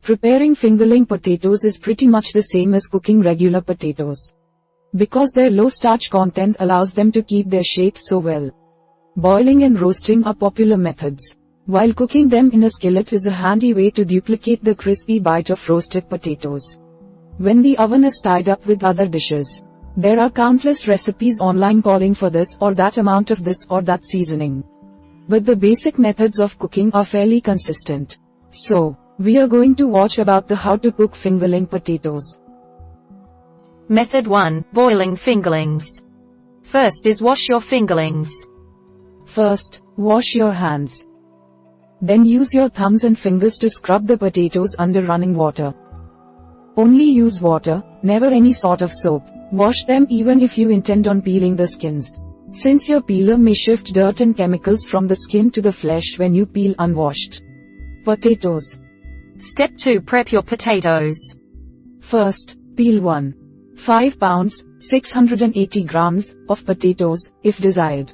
Preparing fingerling potatoes is pretty much the same as cooking regular potatoes. Because their low starch content allows them to keep their shape so well. Boiling and roasting are popular methods, while cooking them in a skillet is a handy way to duplicate the crispy bite of roasted potatoes. When the oven is tied up with other dishes, there are countless recipes online calling for this or that amount of this or that seasoning. But the basic methods of cooking are fairly consistent. So, we are going to watch about the how to cook fingerling potatoes. Method 1. Boiling fingerlings. First is wash your fingerlings. First, wash your hands. Then use your thumbs and fingers to scrub the potatoes under running water. Only use water, never any sort of soap. Wash them even if you intend on peeling the skins, since your peeler may shift dirt and chemicals from the skin to the flesh when you peel unwashed potatoes. Step 2. Prep your potatoes. First, peel 1.5 pounds, 680 grams, of potatoes, if desired.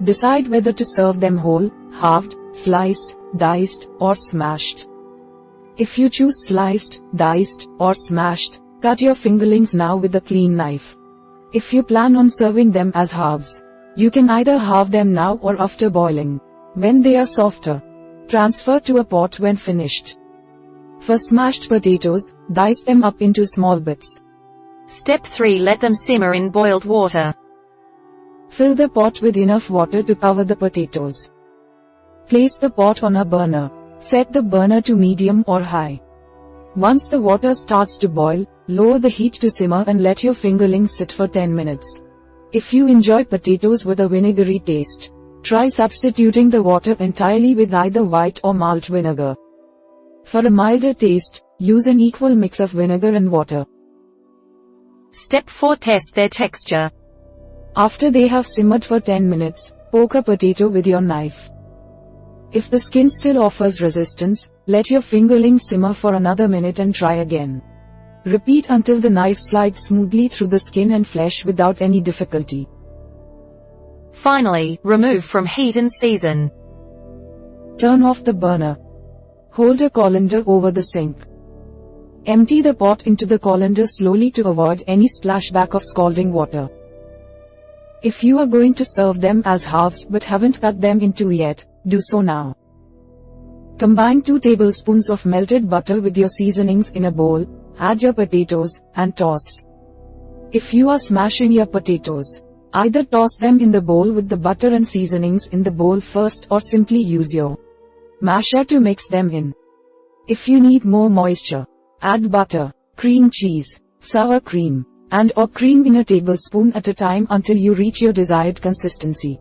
Decide whether to serve them whole, halved, sliced, diced, or smashed. If you choose sliced, diced, or smashed, cut your fingerlings now with a clean knife. If you plan on serving them as halves, you can either halve them now or after boiling. When they are softer, transfer to a pot when finished. For smashed potatoes, dice them up into small bits. Step 3. Let them simmer in boiled water. Fill the pot with enough water to cover the potatoes. Place the pot on a burner. Set the burner to medium or high. Once the water starts to boil, lower the heat to simmer and let your fingerlings sit for 10 minutes. If you enjoy potatoes with a vinegary taste, try substituting the water entirely with either white or malt vinegar. For a milder taste, use an equal mix of vinegar and water. Step 4. Test their texture. After they have simmered for 10 minutes, poke a potato with your knife. If the skin still offers resistance, let your fingerlings simmer for another minute and try again. Repeat until the knife slides smoothly through the skin and flesh without any difficulty. Finally, remove from heat and season. Turn off the burner. Hold a colander over the sink. Empty the pot into the colander slowly to avoid any splashback of scalding water. If you are going to serve them as halves but haven't cut them in two yet, do so now. Combine 2 tablespoons of melted butter with your seasonings in a bowl, add your potatoes, and toss. If you are smashing your potatoes, either toss them in the bowl with the butter and seasonings in the bowl first or simply use your masher to mix them in. If you need more moisture, add butter, cream cheese, sour cream, and/or cream in a tablespoon at a time until you reach your desired consistency.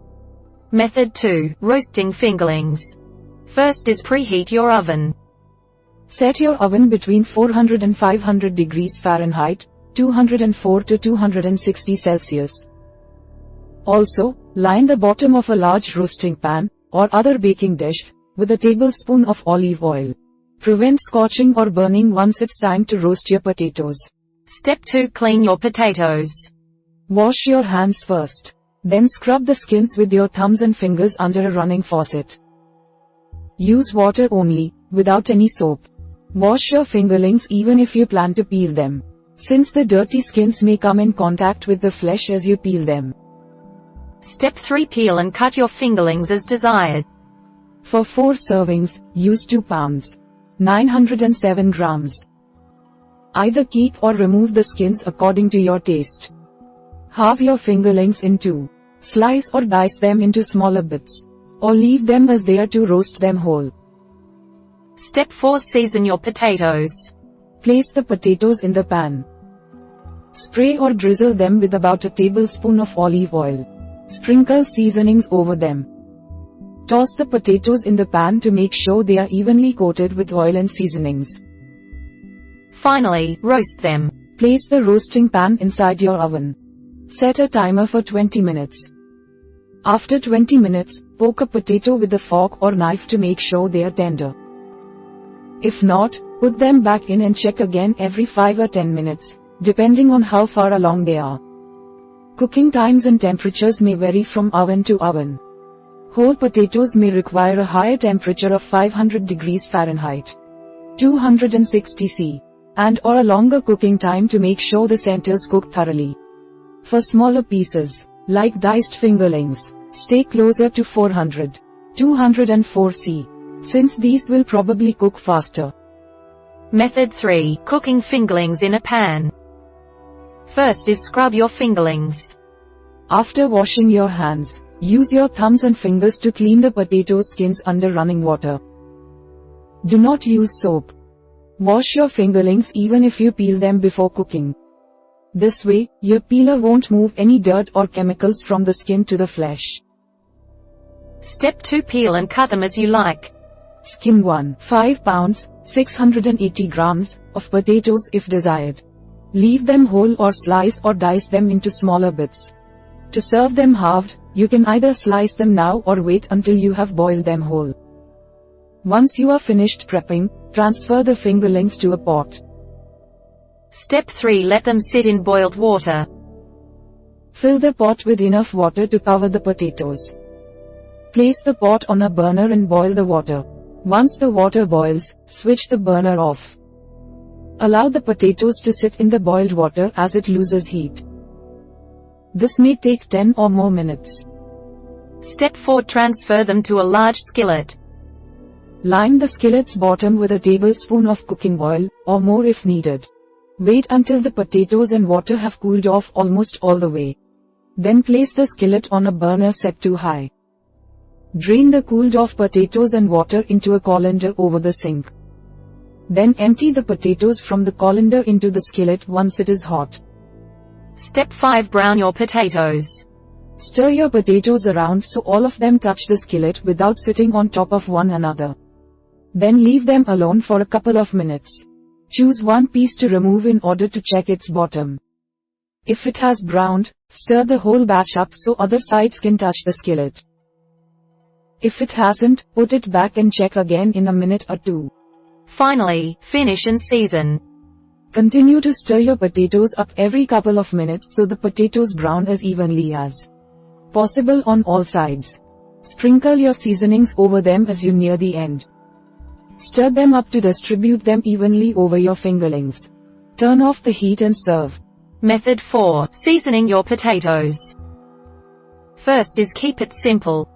Method 2. Roasting fingerlings. First is preheat your oven. Set your oven between 400 and 500 degrees Fahrenheit, 204 to 260 Celsius. Also, line the bottom of a large roasting pan, or other baking dish, with a tablespoon of olive oil. Prevent scorching or burning once it's time to roast your potatoes. Step 2. Clean your potatoes. Wash your hands first. Then scrub the skins with your thumbs and fingers under a running faucet. Use water only, without any soap. Wash your fingerlings even if you plan to peel them, since the dirty skins may come in contact with the flesh as you peel them. Step 3. Peel and cut your fingerlings as desired. For 4 servings, use 2 pounds, 907 grams. Either keep or remove the skins according to your taste. Halve your fingerlings in 2. Slice or dice them into smaller bits, or leave them as they are to roast them whole. Step 4. Season your potatoes. Place the potatoes in the pan. Spray or drizzle them with about a tablespoon of olive oil. Sprinkle seasonings over them. Toss the potatoes in the pan to make sure they are evenly coated with oil and seasonings. Finally, roast them. Place the roasting pan inside your oven. Set a timer for 20 minutes. After 20 minutes, poke a potato with a fork or knife to make sure they are tender. If not, put them back in and check again every 5 or 10 minutes, depending on how far along they are. Cooking times and temperatures may vary from oven to oven. Whole potatoes may require a higher temperature of 500 degrees Fahrenheit. 260 C, and or a longer cooking time to make sure the centers cook thoroughly. For smaller pieces, like diced fingerlings, stay closer to 400, 204 C, since these will probably cook faster. Method 3. Cooking fingerlings in a pan. First is scrub your fingerlings. After washing your hands, use your thumbs and fingers to clean the potato skins under running water. Do not use soap. Wash your fingerlings even if you peel them before cooking. This way, your peeler won't move any dirt or chemicals from the skin to the flesh. Step 2. Peel and cut them as you like. Skin 1. 5 pounds, 680 grams, of potatoes if desired. Leave them whole or slice or dice them into smaller bits. To serve them halved, you can either slice them now or wait until you have boiled them whole. Once you are finished prepping, transfer the fingerlings to a pot. Step 3. Let them sit in boiled water. Fill the pot with enough water to cover the potatoes. Place the pot on a burner and boil the water. Once the water boils, switch the burner off. Allow the potatoes to sit in the boiled water as it loses heat. This may take 10 or more minutes. Step 4. Transfer them to a large skillet. Line the skillet's bottom with a tablespoon of cooking oil, or more if needed. Wait until the potatoes and water have cooled off almost all the way. Then place the skillet on a burner set to high. Drain the cooled off potatoes and water into a colander over the sink. Then empty the potatoes from the colander into the skillet once it is hot. Step 5. Brown your potatoes. Stir your potatoes around so all of them touch the skillet without sitting on top of one another. Then leave them alone for a couple of minutes. Choose one piece to remove in order to check its bottom. If it has browned, stir the whole batch up so other sides can touch the skillet. If it hasn't, put it back and check again in a minute or two. Finally, finish and season. Continue to stir your potatoes up every couple of minutes so the potatoes brown as evenly as possible on all sides. Sprinkle your seasonings over them as you near the end. Stir them up to distribute them evenly over your fingerlings. Turn off the heat and serve. Method 4. Seasoning your potatoes. First is keep it simple.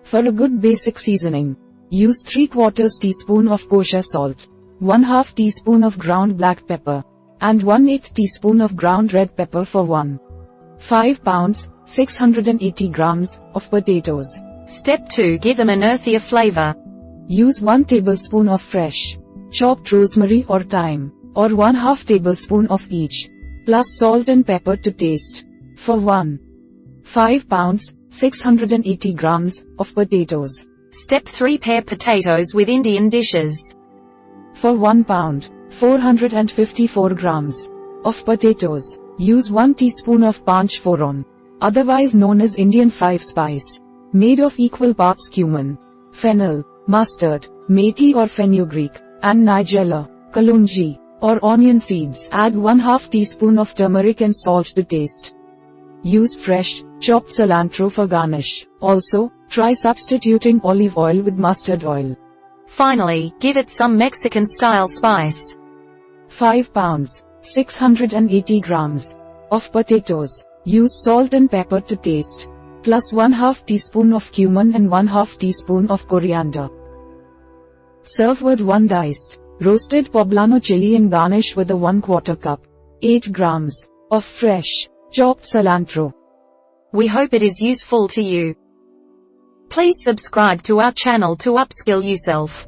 For a good basic seasoning, use 3/4 teaspoon of kosher salt, 1/2 teaspoon of ground black pepper, and 1/8 teaspoon of ground red pepper for 5 pounds, 680 grams, of potatoes. Step 2. Give them an earthier flavor. Use 1 tablespoon of fresh, chopped rosemary or thyme, or 1/2 tablespoon of each, plus salt and pepper to taste, for 5 pounds, 680 grams, of potatoes. Step 3. Pair potatoes with Indian dishes. For 1 pound, 454 grams, of potatoes, use 1 teaspoon of panch phoron, otherwise known as Indian 5-spice, made of equal parts cumin, fennel, mustard, methi or fenugreek, and nigella, kalunji, or onion seeds. Add 1/2 teaspoon of turmeric and salt to taste. Use fresh, chopped cilantro for garnish. Also, try substituting olive oil with mustard oil. Finally, give it some Mexican-style spice. 5 pounds, 680 grams, of potatoes. Use salt and pepper to taste, plus 1/2 teaspoon of cumin and 1/2 teaspoon of coriander. Serve with 1 diced, roasted poblano chili and garnish with a 1/4 cup, 8 grams, of fresh, chopped cilantro. We hope it is useful to you. Please subscribe to our channel to upskill yourself.